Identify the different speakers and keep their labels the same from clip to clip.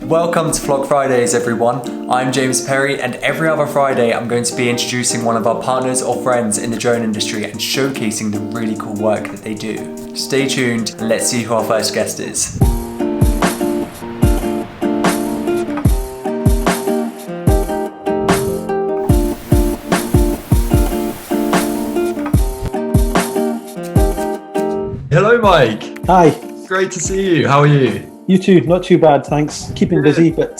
Speaker 1: Welcome to Vlog Fridays, everyone. I'm James Perry, and every other Friday I'm going to be introducing one of our partners or friends in the drone industry and showcasing the really cool work that they do. Stay tuned and let's see who our first guest is. Hello, Mike.
Speaker 2: Hi.
Speaker 1: Great to see you. How are you?
Speaker 2: You too. Not too bad, thanks. Keeping busy, but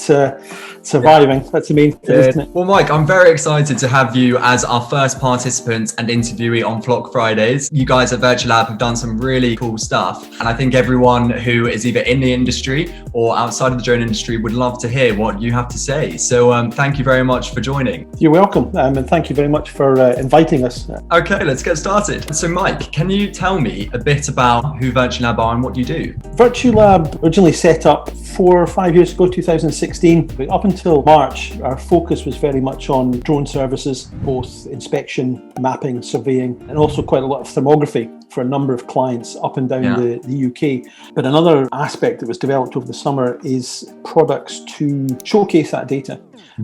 Speaker 2: surviving. That's the main thing, isn't it?
Speaker 1: Well, Mike, I'm very excited to have you as our first participant and interviewee on Vlog Fridays. You guys at Virtuallab have done some really cool stuff. And I think everyone who is either in the industry or outside of the drone industry would love to hear what you have to say. So thank you very much for joining.
Speaker 2: You're welcome. And thank you very much for inviting us.
Speaker 1: Okay, let's get started. So Mike, can you tell me a bit about who Virtuallab are and what you do?
Speaker 2: Virtuallab originally set up 4 or 5 years ago, 2016. But up until March, our focus was very much on drone services, both inspection, mapping, surveying, and also quite a lot of thermography for a number of clients up and down the UK. But another aspect that was developed over the summer is products to showcase that data.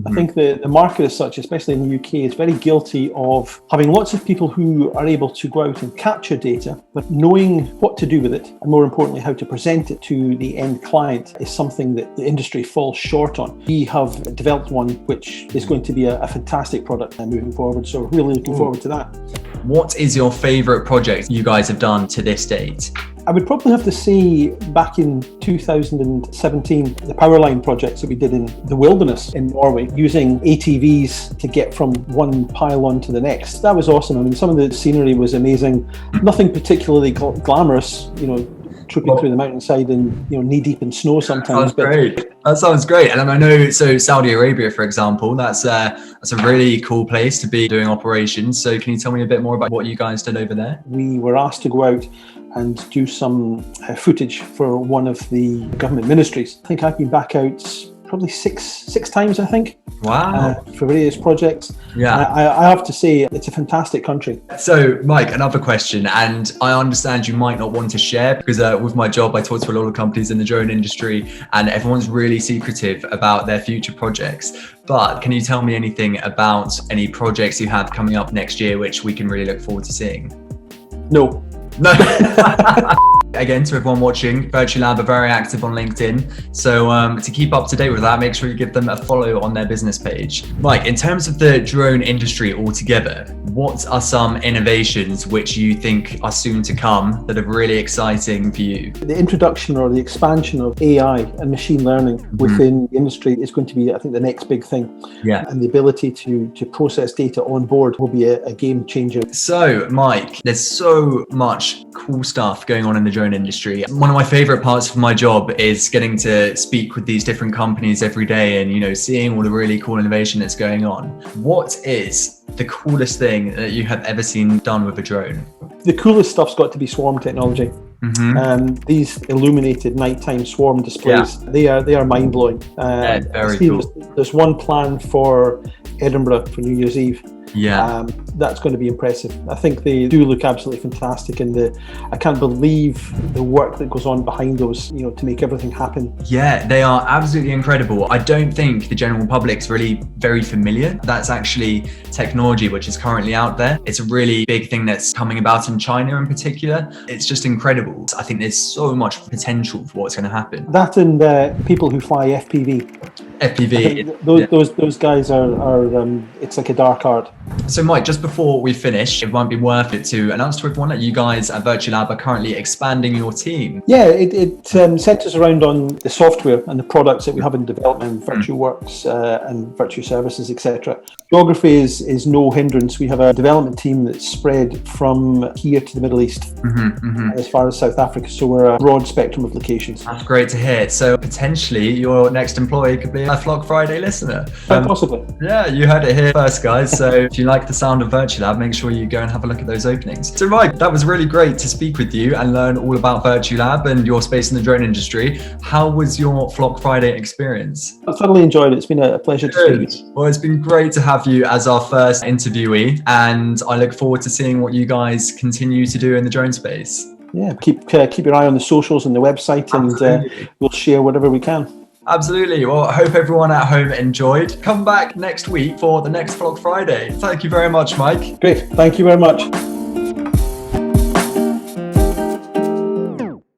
Speaker 2: I think the market as such, especially in the UK, is very guilty of having lots of people who are able to go out and capture data, but knowing what to do with it, and more importantly, how to present it to the end client is something that the industry falls short on. We have developed one which is going to be a fantastic product moving forward, so really looking forward to that.
Speaker 1: What is your favourite project you guys have done to this date?
Speaker 2: I would probably have to say back in 2017, the Powerline projects that we did in the wilderness in Norway, using ATVs to get from one pylon to the next. That was awesome. I mean, some of the scenery was amazing. Nothing particularly glamorous, trooping through the mountainside and knee deep in snow sometimes.
Speaker 1: That sounds great. And I know, so Saudi Arabia, for example, that's a really cool place to be doing operations. So can you tell me a bit more about what you guys did over there?
Speaker 2: We were asked to go out and do some footage for one of the government ministries. I think I've been back out probably six times, I think.
Speaker 1: Wow.
Speaker 2: For various projects.
Speaker 1: Yeah.
Speaker 2: I have to say, it's a fantastic country.
Speaker 1: So, Mike, another question, and I understand you might not want to share because with my job, I talk to a lot of companies in the drone industry and everyone's really secretive about their future projects. But can you tell me anything about any projects you have coming up next year, which we can really look forward to seeing?
Speaker 2: No.
Speaker 1: Again, to everyone watching, Virtuallab are very active on LinkedIn. So to keep up to date with that, make sure you give them a follow on their business page. Mike, in terms of the drone industry altogether, what are some innovations which you think are soon to come that are really exciting for you?
Speaker 2: The introduction or the expansion of AI and machine learning within the industry is going to be, I think, the next big thing.
Speaker 1: Yeah.
Speaker 2: And the ability to process data on board will be a game changer.
Speaker 1: So, Mike, there's so much cool stuff going on in the drone industry. One of my favorite parts of my job is getting to speak with these different companies every day and, seeing all the really cool innovation that's going on. What is the coolest thing that you have ever seen done with a drone?
Speaker 2: The coolest stuff's got to be swarm technology. These illuminated nighttime swarm displays, they are mind-blowing.
Speaker 1: Very cool.
Speaker 2: There's one planned for Edinburgh for New Year's Eve.
Speaker 1: Yeah.
Speaker 2: That's going to be impressive. I think they do look absolutely fantastic, and I can't believe the work that goes on behind those, to make everything happen.
Speaker 1: Yeah, they are absolutely incredible. I don't think the general public's really very familiar. That's actually technology which is currently out there. It's a really big thing that's coming about in China in particular. It's just incredible. I think there's so much potential for what's going to happen.
Speaker 2: That and people who fly FPV. Those guys are it's like a dark art.
Speaker 1: So Mike, just before we finish, it might be worth it to announce to everyone that you guys at Virtuallab are currently expanding your team.
Speaker 2: Yeah, it centers around on the software and the products that we have in development, VirtuWorks and Virtue Services, etc. Geography is no hindrance. We have a development team that's spread from here to the Middle East, as far as South Africa. So we're a broad spectrum of locations.
Speaker 1: That's great to hear. So potentially your next employee could be a Vlog Friday listener.
Speaker 2: Possibly.
Speaker 1: Yeah, you heard it here first, guys. So if you like the sound of Virtuallab, make sure you go and have a look at those openings. So Mike, that was really great to speak with you and learn all about Virtuallab and your space in the drone industry. How was your Vlog Friday experience?
Speaker 2: I thoroughly enjoyed it. It's been a pleasure to speak.
Speaker 1: Well, it's been great to have you as our first interviewee, and I look forward to seeing what you guys continue to do in the drone space.
Speaker 2: Yeah, keep your eye on the socials and the website, and we'll share whatever we can.
Speaker 1: Absolutely. Well, I hope everyone at home enjoyed. Come back next week for the next Vlog Friday. Thank you very much, Mike.
Speaker 2: Great. Thank you very much.